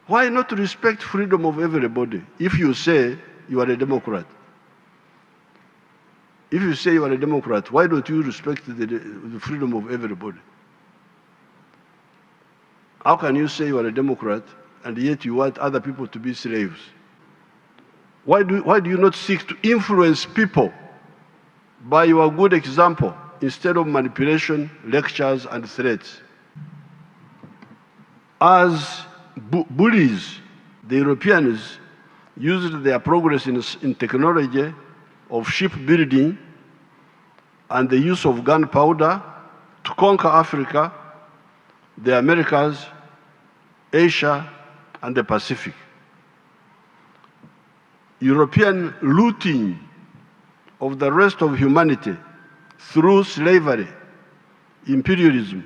Why not respect freedom of everybody if you say you are a Democrat? If you say you are a Democrat, why don't you respect the freedom of everybody? How can you say you are a Democrat and yet you want other people to be slaves? Why do you not seek to influence people by your good example instead of manipulation, lectures, and threats? As bullies, the Europeans used their progress in technology of shipbuilding and the use of gunpowder to conquer Africa, the Americas, Asia, and the Pacific. European looting of the rest of humanity through slavery, imperialism,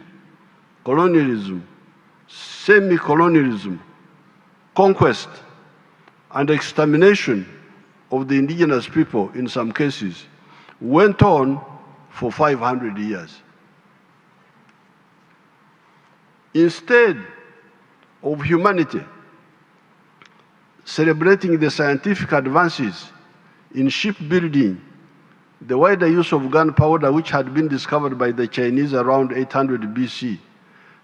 colonialism, semi-colonialism, conquest, and extermination of the indigenous people in some cases went on for 500 years. Instead of humanity celebrating the scientific advances in shipbuilding, the wider use of gunpowder, which had been discovered by the Chinese around 800 BC,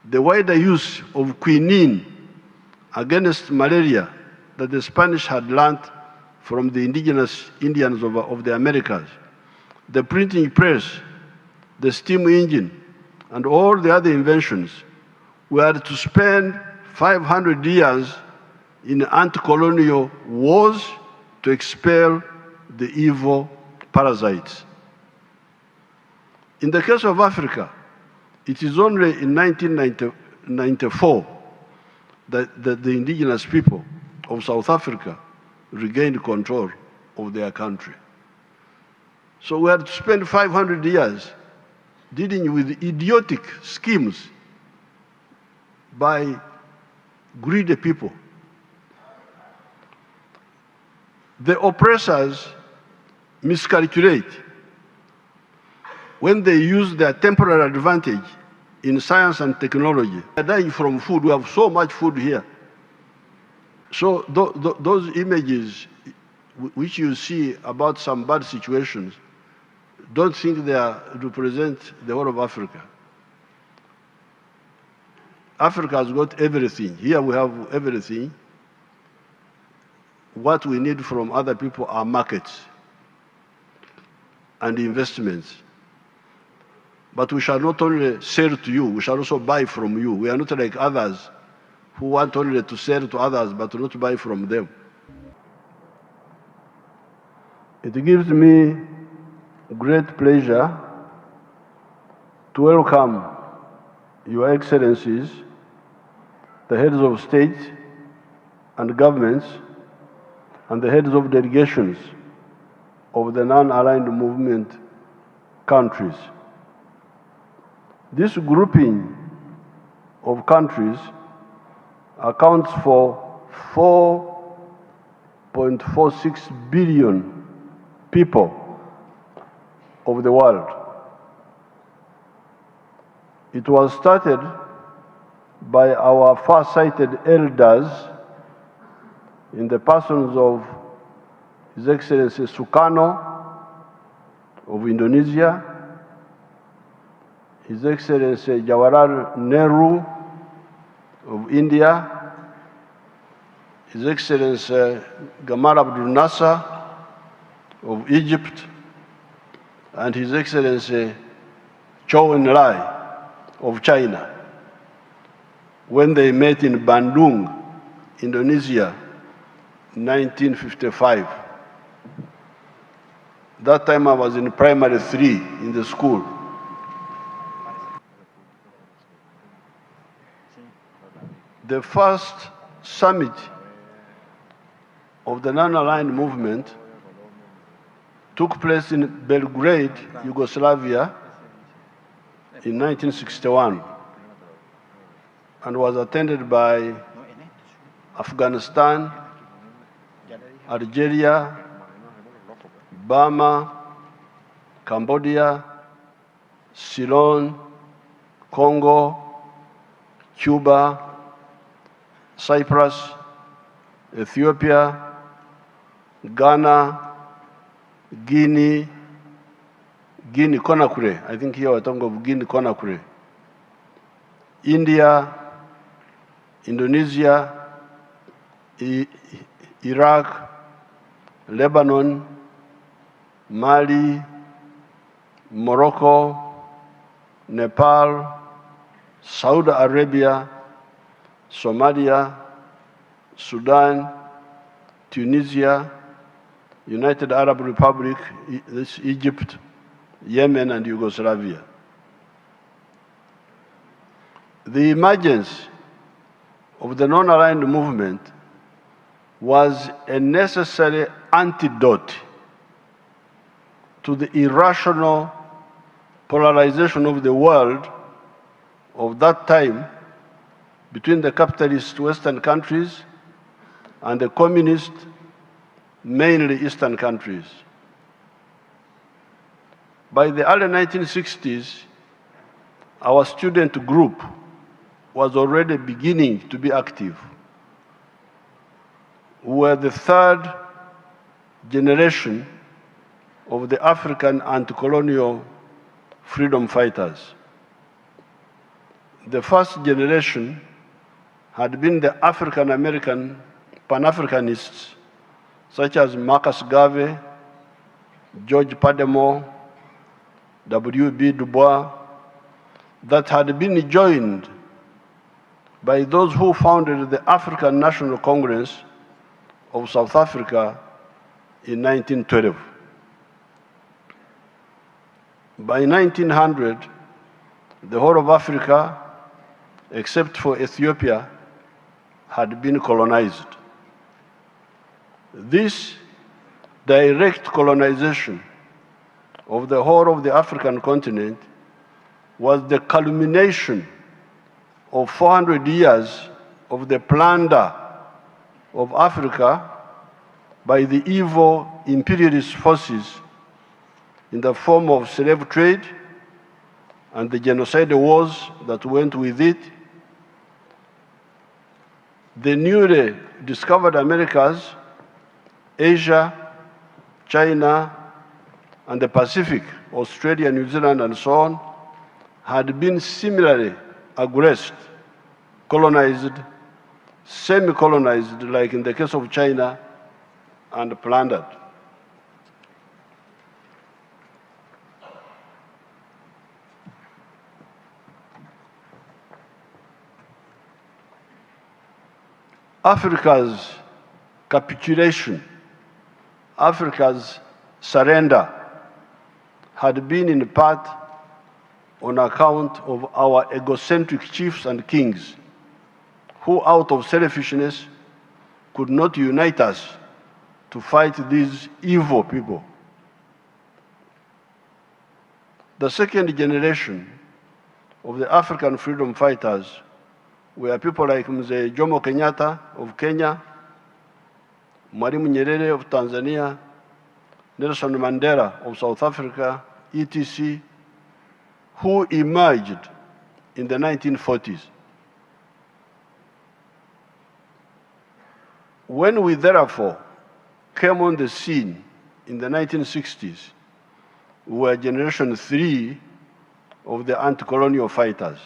the wider use of quinine against malaria that the Spanish had learned from the indigenous Indians of the Americas, the printing press, the steam engine, and all the other inventions were to spend 500 years in anti-colonial wars to expel the evil parasites. In the case of Africa, it is only in 1994 that the indigenous people of South Africa regained control of their country. So we had to spend 500 years dealing with idiotic schemes by greedy people. The oppressors miscalculate when they use their temporary advantage in science and technology. We are dying from food. We have so much food here. So those images which you see about some bad situations, don't think they represent the whole of Africa. Africa has got everything. Here we have everything. What we need from other people are markets and investments. But we shall not only sell to you, we shall also buy from you. We are not like others who want only to sell to others but not buy from them. It gives me great pleasure to welcome Your Excellencies, the heads of state and governments, and the heads of delegations of the non-aligned movement countries. This grouping of countries accounts for 4.46 billion people of the world. It was started by our far-sighted elders in the persons of His Excellency Sukarno of Indonesia, His Excellency Jawaharlal Nehru of India, His Excellency Gamal Abdel Nasser of Egypt, and His Excellency Zhou Enlai of China, when they met in Bandung, Indonesia, 1955. That time I was in primary 3 in the school. The first summit of the non-aligned movement took place in Belgrade, Yugoslavia, in 1961, and was attended by Afghanistan, Algeria, Burma, Cambodia, Ceylon, Congo, Cuba, Cyprus, Ethiopia, Ghana, Guinea Conakry. I think here we're talking of Guinea Conakry. India, Indonesia, Iraq, Lebanon, Mali, Morocco, Nepal, Saudi Arabia, Somalia, Sudan, Tunisia, United Arab Republic, Egypt, Yemen, and Yugoslavia. The emergence of the non-aligned movement was a necessary antidote to the irrational polarization of the world of that time between the capitalist Western countries and the communist, mainly Eastern countries. By the early 1960s, our student group was already beginning to be active. We were the third generation of the African anti-colonial freedom fighters. The first generation had been the African-American Pan-Africanists, such as Marcus Garvey, George Padmore, W.B. Du Bois, that had been joined by those who founded the African National Congress of South Africa in 1912. By 1900, the whole of Africa, except for Ethiopia, had been colonized. This direct colonization of the whole of the African continent was the culmination of 400 years of the plunder of Africa by the evil imperialist forces in the form of slave trade and the genocide wars that went with it. The newly discovered Americas, Asia, China, and the Pacific, Australia, New Zealand, and so on, had been similarly aggressed, colonized, semi-colonized, like in the case of China, and plundered. Africa's capitulation, Africa's surrender, had been in part on account of our egocentric chiefs and kings, who out of selfishness could not unite us to fight these evil people. The second generation of the African freedom fighters were people like Mzee Jomo Kenyatta of Kenya, Mwalimu Nyerere of Tanzania, Nelson Mandela of South Africa, etc., who emerged in the 1940s. When we therefore came on the scene in the 1960s, we were generation 3 of the anti-colonial fighters.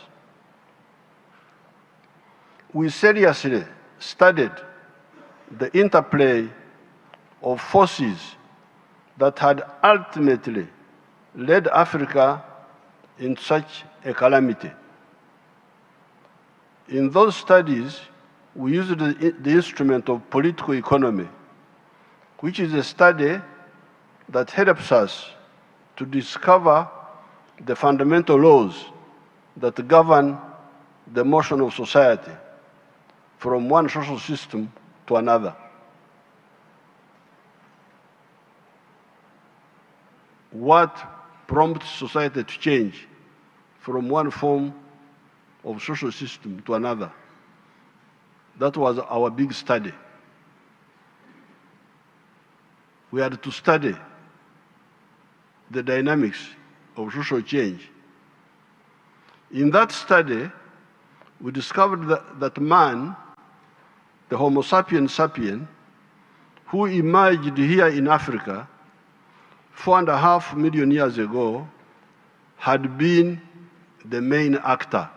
We seriously studied the interplay of forces that had ultimately led Africa in such a calamity. In those studies, we used the instrument of political economy, which is a study that helps us to discover the fundamental laws that govern the motion of society from one social system to another. What prompts society to change from one form of social system to another? That was our big study. We had to study the dynamics of social change. In that study, we discovered that the Homo sapiens sapien, who emerged here in Africa 4.5 million years ago, had been the main actor.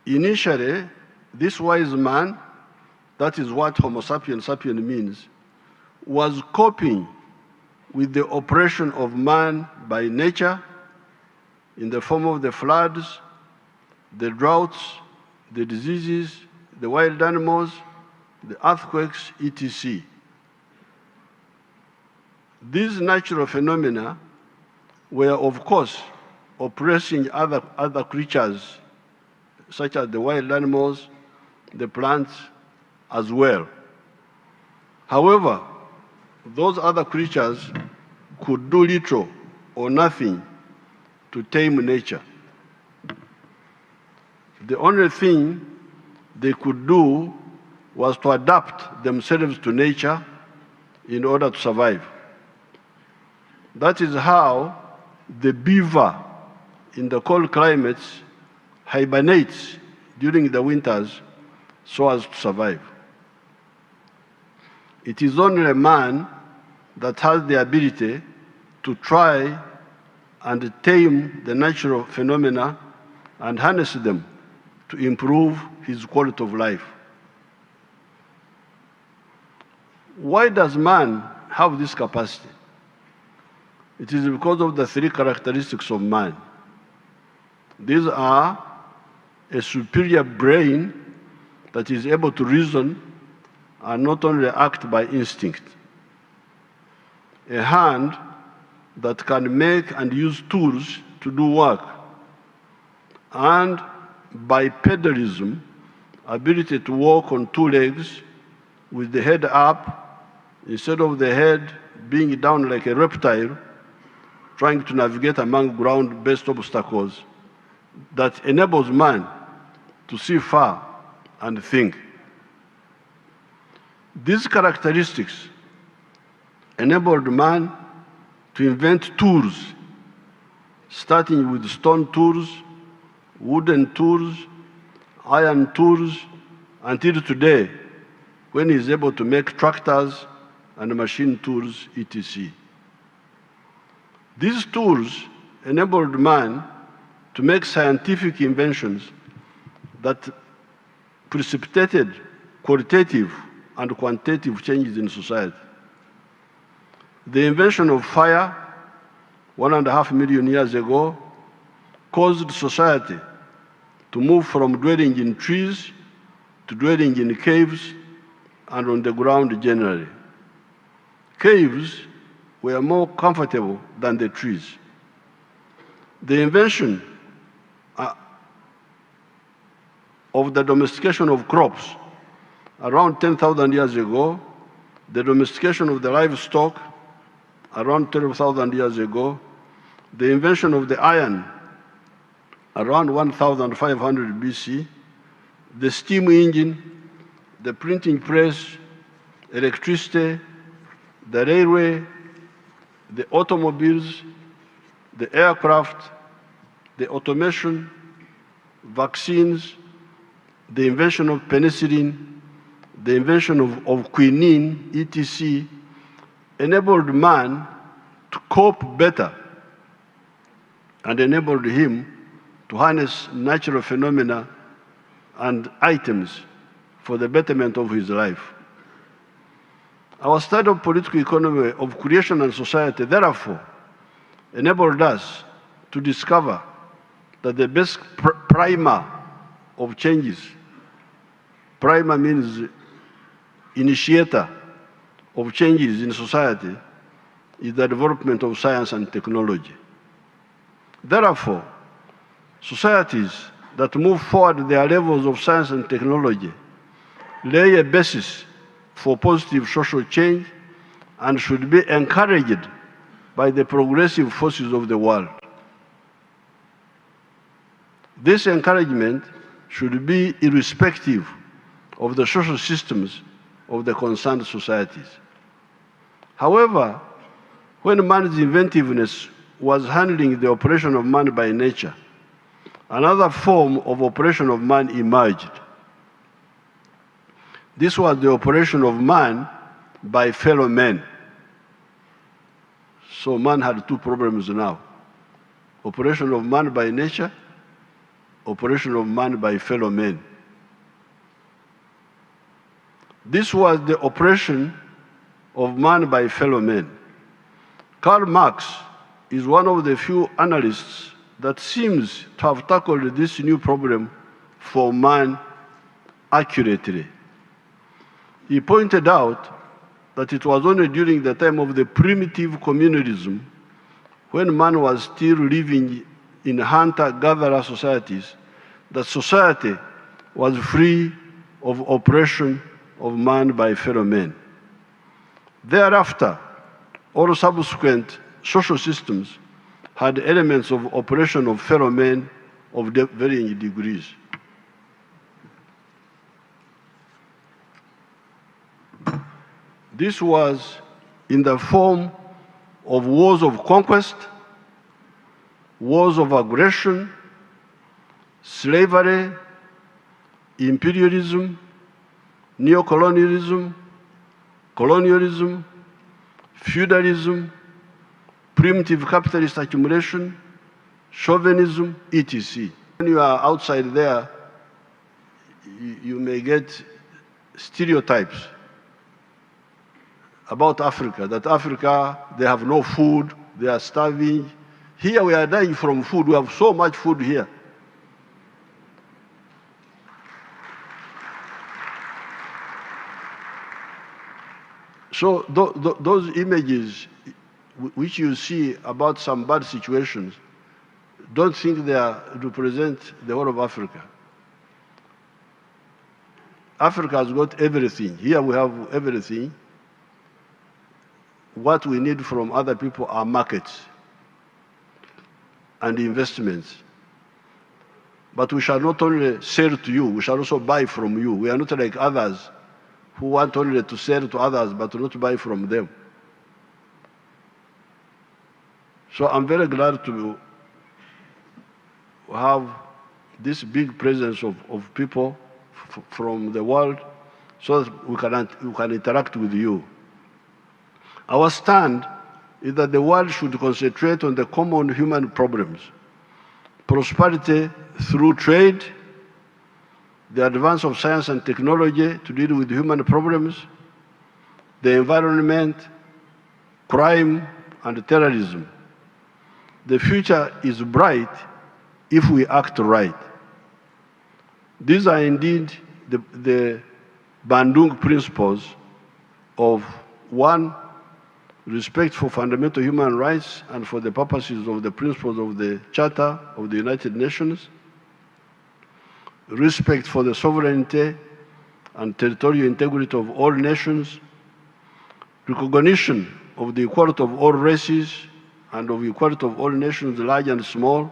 Initially, this wise man, that is what Homo sapiens sapien means, was coping with the oppression of man by nature in the form of the floods, the droughts, the diseases, the wild animals, the earthquakes, etc. These natural phenomena were, of course, oppressing other creatures, such as the wild animals, the plants, as well. However, those other creatures could do little or nothing to tame nature. The only thing they could do was to adapt themselves to nature in order to survive. That is how the beaver in the cold climates hibernates during the winters so as to survive. It is only man that has the ability to try and tame the natural phenomena and harness them to improve his quality of life. Why does man have this capacity? It is because of the three characteristics of man. These are a superior brain that is able to reason and not only act by instinct, a hand that can make and use tools to do work, and bipedalism, ability to walk on two legs with the head up instead of the head being down like a reptile, trying to navigate among ground-based obstacles, that enables man to see far and think. These characteristics enabled man to invent tools, starting with stone tools, wooden tools, iron tools, until today, when he is able to make tractors and machine tools, etc. These tools enabled man to make scientific inventions that precipitated qualitative and quantitative changes in society. The invention of fire 1.5 million years ago caused society to move from dwelling in trees to dwelling in caves and on the ground generally. Caves were more comfortable than the trees. The invention of the domestication of crops around 10,000 years ago, the domestication of the livestock around 12,000 years ago, the invention of the iron around 1,500 BC, the steam engine, the printing press, electricity, the railway, the automobiles, the aircraft, the automation, vaccines, the invention of penicillin, the invention of quinine, etc., enabled man to cope better and enabled him to harness natural phenomena and items for the betterment of his life. Our study of political economy of creation and society, therefore, enabled us to discover that the best primer of changes, primer means initiator of changes in society, is the development of science and technology. Therefore, societies that move forward their levels of science and technology lay a basis for positive social change and should be encouraged by the progressive forces of the world. This encouragement should be irrespective of the social systems of the concerned societies. However, when man's inventiveness was handling the operation of man by nature, another form of operation of man emerged. This was the operation of man by fellow men. So man had two problems now. Operation of man by nature, operation of man by fellow men. This was the operation of man by fellow men. Karl Marx is one of the few analysts that seems to have tackled this new problem for man accurately. He pointed out that it was only during the time of the primitive communalism, when man was still living in hunter-gatherer societies, that society was free of oppression of man by fellow men. Thereafter, all subsequent social systems had elements of oppression of fellow men of varying degrees. This was in the form of wars of conquest, wars of aggression, slavery, imperialism, neocolonialism, colonialism, feudalism, primitive capitalist accumulation, chauvinism, etc. When you are outside there, you may get stereotypes about Africa, that Africa, they have no food, they are starving. Here we are dying from food, we have so much food here. So those images which you see about some bad situations, don't think they represent the whole of Africa. Africa has got everything. Here we have everything. What we need from other people are markets and investments. But we shall not only sell to you, we shall also buy from you. We are not like others who want only to sell to others but not buy from them. So I'm very glad to have this big presence of people from the world so that we can interact with you. Our stand is that the world should concentrate on the common human problems: prosperity through trade, the advance of science and technology to deal with human problems, the environment, crime, and terrorism. The future is bright if we act right. These are indeed the Bandung principles of 1, respect for fundamental human rights and for the purposes of the principles of the Charter of the United Nations, respect for the sovereignty and territorial integrity of all nations, recognition of the equality of all races and of equality of all nations, large and small,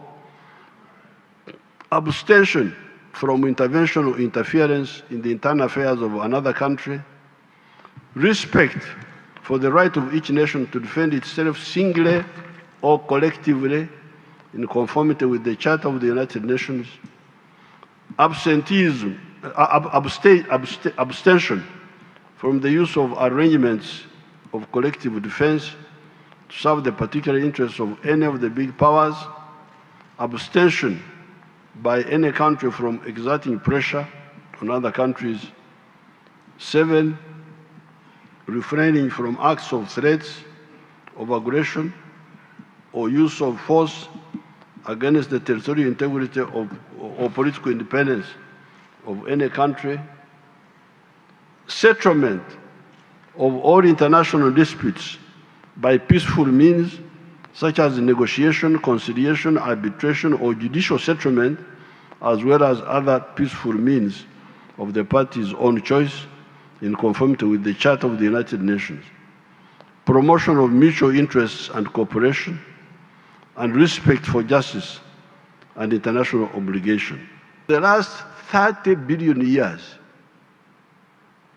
abstention from intervention or interference in the internal affairs of another country, respect for the right of each nation to defend itself singly or collectively in conformity with the Charter of the United Nations, abstention from the use of arrangements of collective defense to serve the particular interests of any of the big powers, abstention by any country from exerting pressure on other countries. 7, refraining from acts of threats, of aggression, or use of force against the territorial integrity or political independence of any country. Settlement of all international disputes by peaceful means, such as negotiation, conciliation, arbitration, or judicial settlement, as well as other peaceful means of the parties' own choice in conformity with the Charter of the United Nations. Promotion of mutual interests and cooperation, and respect for justice and international obligation. The last 30 billion years,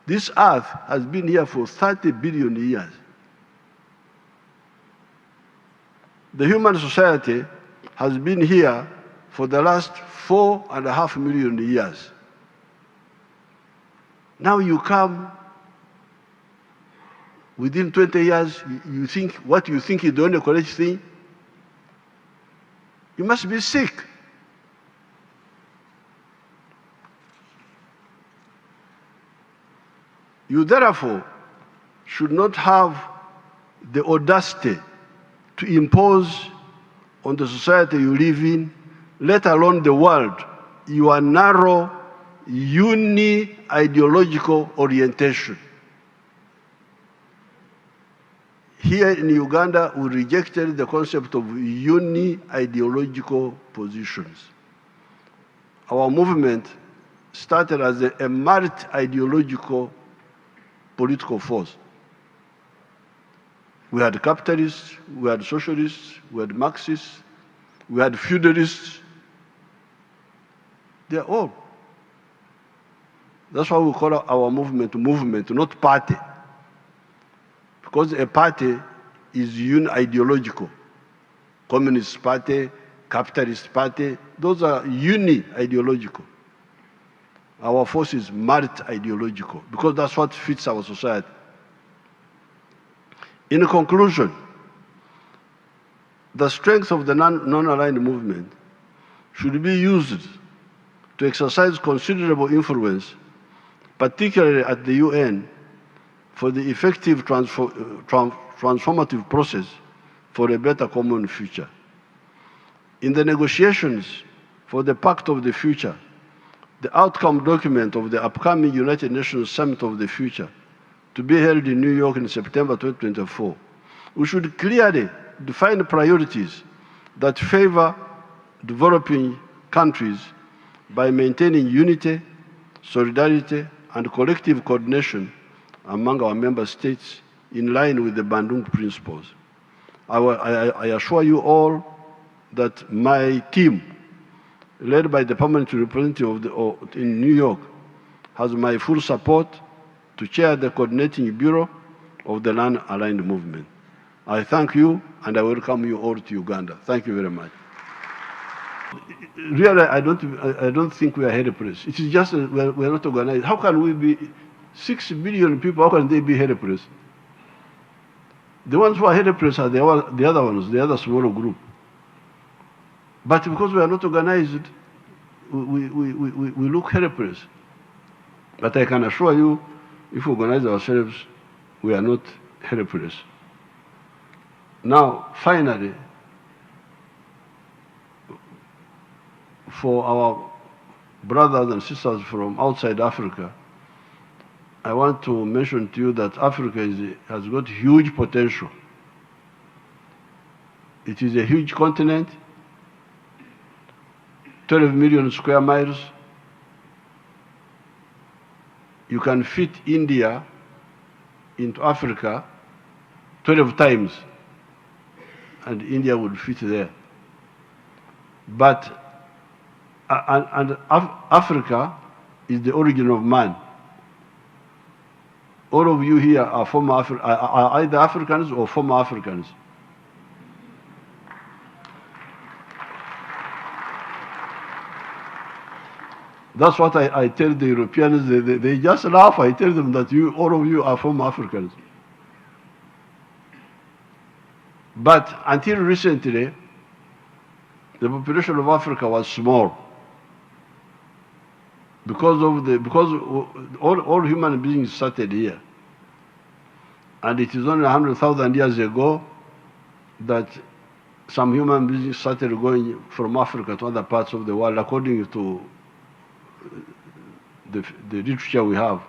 this earth has been here for 30 billion years. The human society has been here for the last 4.5 million years. Now you come, within 20 years, you think what you think is the only correct thing. You must be sick. You therefore should not have the audacity to impose on the society you live in, let alone the world, your narrow, uni-ideological orientation. Here in Uganda, we rejected the concept of uni-ideological positions. Our movement started as a multi-ideological political force. We had capitalists, we had socialists, we had Marxists, we had feudalists. They're all. That's why we call our movement movement, not party. Because a party is uni-ideological. Communist party, capitalist party, those are uni-ideological. Our force is multi-ideological because that's what fits our society. In conclusion, the strength of the non-aligned movement should be used to exercise considerable influence, particularly at the UN, for the effective transformative process for a better common future. In the negotiations for the Pact of the Future, the outcome document of the upcoming United Nations Summit of the Future, to be held in New York in September 2024, we should clearly define priorities that favor developing countries by maintaining unity, solidarity, and collective coordination among our member states in line with the Bandung principles. I assure you all that my team, led by the permanent representative in New York, has my full support to chair the coordinating bureau of the non-aligned movement. I thank you and I welcome you all to Uganda. Thank you very much. Really, I don't think we are helpless. It is just we're not organized. How can we be 6 billion people? How can they be helpless? The ones who are helpless are the other ones, the other smaller group. But because we are not organized, we look helpless. But I can assure you, if we organize ourselves, we are not helpless. Now, finally, for our brothers and sisters from outside Africa, I want to mention to you that Africa has got huge potential. It is a huge continent, 12 million square miles. You can fit India into Africa 12 times, and India would fit there. But Africa is the origin of man. All of you here are are either Africans or former Africans. That's what I tell the Europeans. They just laugh. I tell them that all of you are former Africans. But until recently, the population of Africa was small because all human beings started here, and it is only 100,000 years ago that some human beings started going from Africa to other parts of the world, according to the literature we have.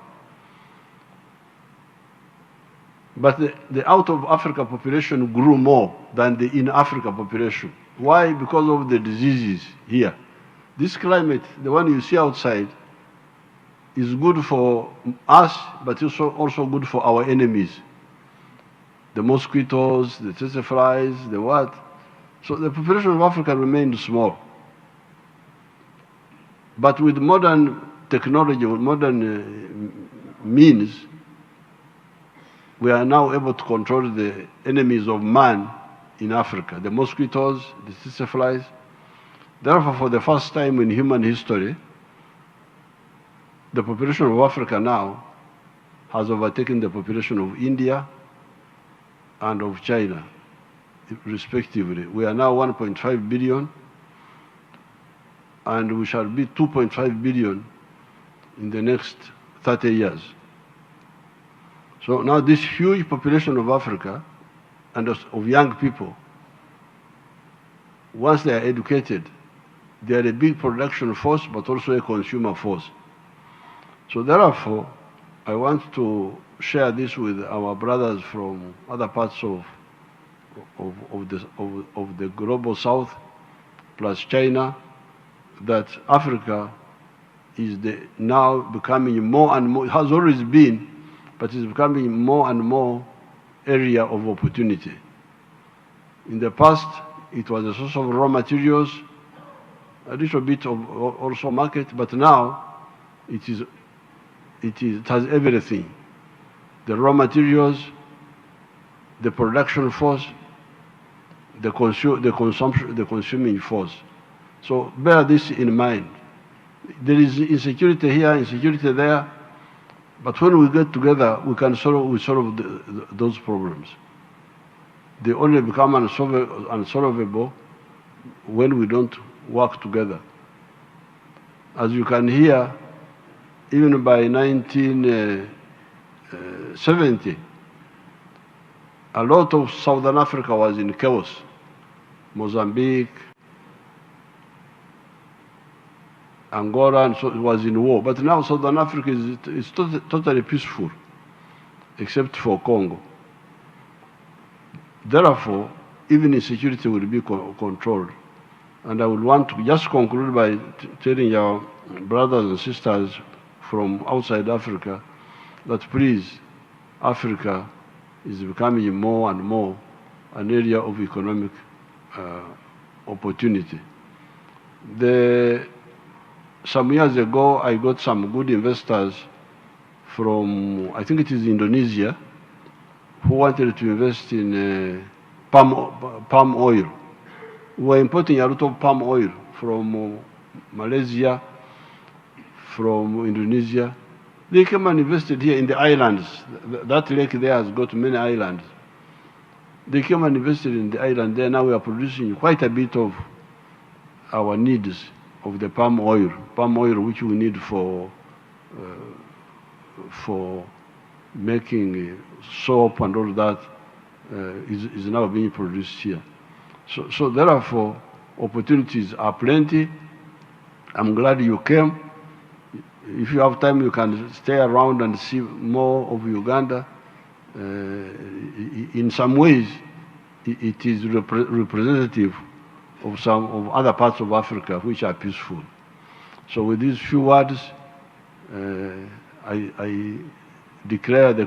But the out of Africa population grew more than the in Africa population. Why? Because of the diseases here. This climate, the one you see outside, is good for us, but it's also good for our enemies. The mosquitoes, the tsetse flies, the what. So the population of Africa remained small. But with modern technology, with modern means, we are now able to control the enemies of man in Africa, the mosquitoes, the tsetse flies. Therefore, for the first time in human history, the population of Africa now has overtaken the population of India and of China, respectively. We are now 1.5 billion, and we shall be 2.5 billion in the next 30 years. So now this huge population of Africa and of young people, once they are educated, they are a big production force, but also a consumer force. So therefore, I want to share this with our brothers from other parts of the global south, plus China, that Africa is now becoming more and more, has always been, but is becoming more and more area of opportunity. In the past, it was a source of raw materials, a little bit of also market, but now it has everything. The raw materials, the production force, the consuming force. So bear this in mind. There is insecurity here, insecurity there, but when we get together, we can solve those problems. They only become unsolvable when we don't work together. As you can hear, even by 1970, a lot of Southern Africa was in chaos. Mozambique, Angola, and so it was in war. But now Southern Africa is totally peaceful, except for Congo. Therefore, even insecurity will be controlled. And I would want to just conclude by telling your brothers and sisters from outside Africa that please, Africa is becoming more and more an area of economic opportunity. Some years ago, I got some good investors from, I think it is Indonesia, who wanted to invest in palm oil. We were importing a lot of palm oil from Malaysia, from Indonesia. They came and invested here in the islands. That lake there has got many islands. They came and invested in the island there. Now we are producing quite a bit of our needs of the palm oil which we need for making soap and all that is now being produced here. So therefore, opportunities are plenty. I'm glad you came. If you have time, you can stay around and see more of Uganda. In some ways, it is representative of some of other parts of Africa which are peaceful. So with these few words, I declare the